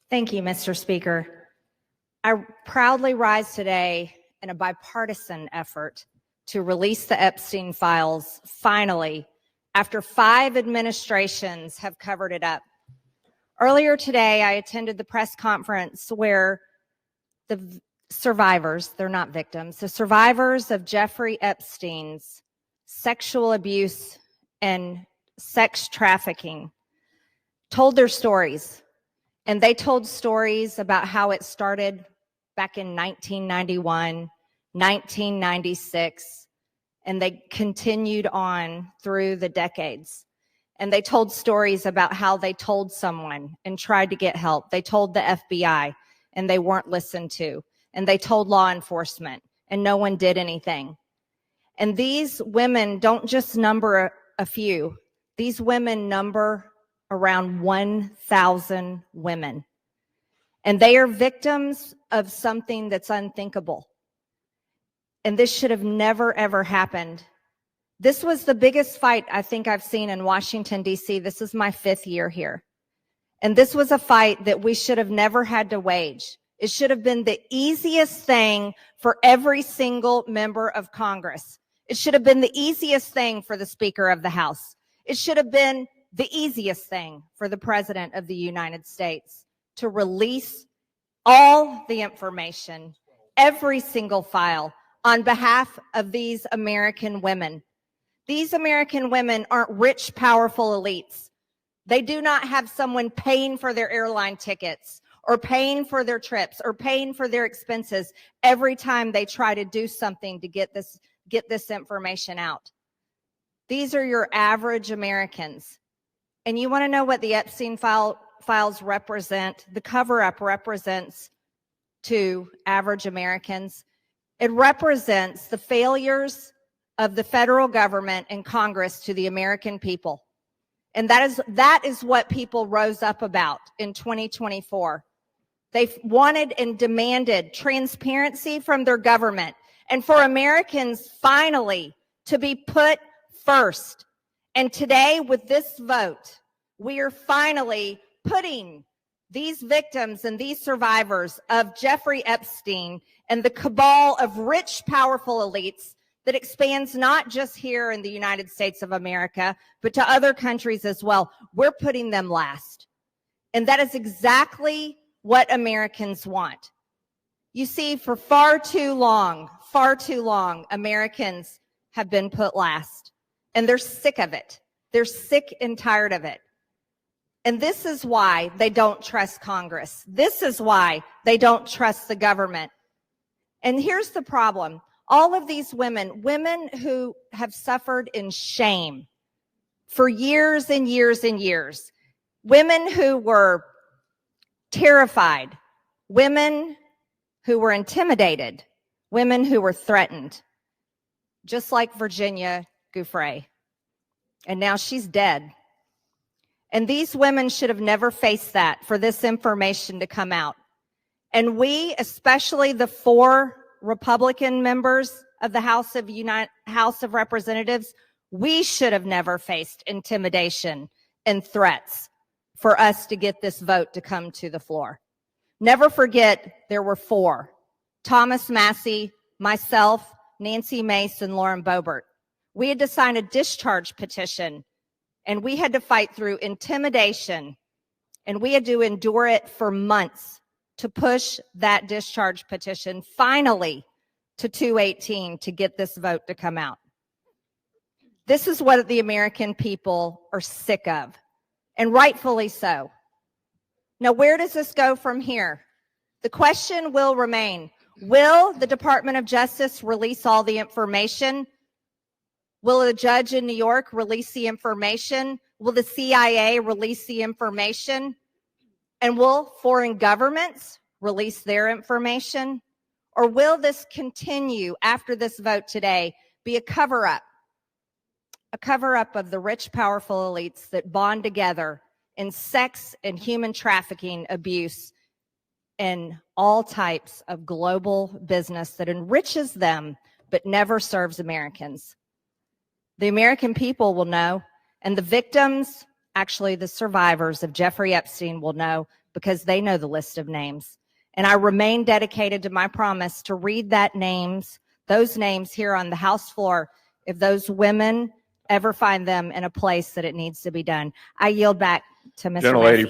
Thank you, Mr. Speaker. I proudly rise today in a bipartisan effort to release the Epstein files finally, after 5 administrations have covered it up. Earlier today, I attended the press conference where the survivors, they're not victims, the survivors of Jeffrey Epstein's sexual abuse and sex trafficking told their stories. And they told stories about how it started back in 1991, 1996, and they continued on through the decades. And they told stories about how they told someone and tried to get help. They told the FBI and they weren't listened to. And they told law enforcement and no one did anything. And these women don't just number a few. These women number around 1,000 women. And they are victims of something that's unthinkable. And this should have never, ever happened. This was the biggest fight I think I've seen in Washington, D.C. This is my 5th year here. And this was a fight that we should have never had to wage. It should have been the easiest thing for every single member of Congress. It should have been the easiest thing for the Speaker of the House. It should have been the easiest thing for the President of the United States to release all the information, every single file, on behalf of these American women. These American women aren't rich, powerful elites. They do not have someone paying for their airline tickets or paying for their trips or paying for their expenses every time they try to do something to get this information out. These are your average Americans. And you want to know what the Epstein files represent? The cover-up represents to average Americans. It represents the failures of the federal government and Congress to the American people. And that is what people rose up about in 2024. They wanted and demanded transparency from their government and for Americans finally to be put first. And today, with this vote, we are finally putting these victims and these survivors of Jeffrey Epstein and the cabal of rich, powerful elites that expands not just here in the United States of America, but to other countries as well. We're putting them last. And that is exactly what Americans want. You see, for far too long, Americans have been put last. And they're sick of it. They're sick and tired of it. And this is why they don't trust Congress. This is why they don't trust the government. And here's the problem. All of these women who have suffered in shame for years and years and years, women who were terrified, women who were intimidated, women who were threatened, just like Virginia Giuffre. And now she's dead. And these women should have never faced that, for this information to come out. And we, especially the 4 Republican members of the House of Representatives, we should have never faced intimidation and threats for us to get this vote to come to the floor. Never forget, there were 4. Thomas Massie, myself, Nancy Mace, and Lauren Boebert. We had to sign a discharge petition, and we had to fight through intimidation, and we had to endure it for months to push that discharge petition finally to 218 to get this vote to come out. This is what the American people are sick of, and rightfully so. Now, where does this go from here? The question will remain, will the Department of Justice release all the information? Will a judge in New York release the information? Will the CIA release the information? And will foreign governments release their information? Or will this continue after this vote today be a cover-up of the rich, powerful elites that bond together in sex and human trafficking abuse and all types of global business that enriches them but never serves Americans? The American people will know, and the victims, actually the survivors of Jeffrey Epstein, will know, because they know the list of names. And I remain dedicated to my promise to read those names here on the House floor if those women ever find them in a place that it needs to be done. I yield back to Mr. Gentlelady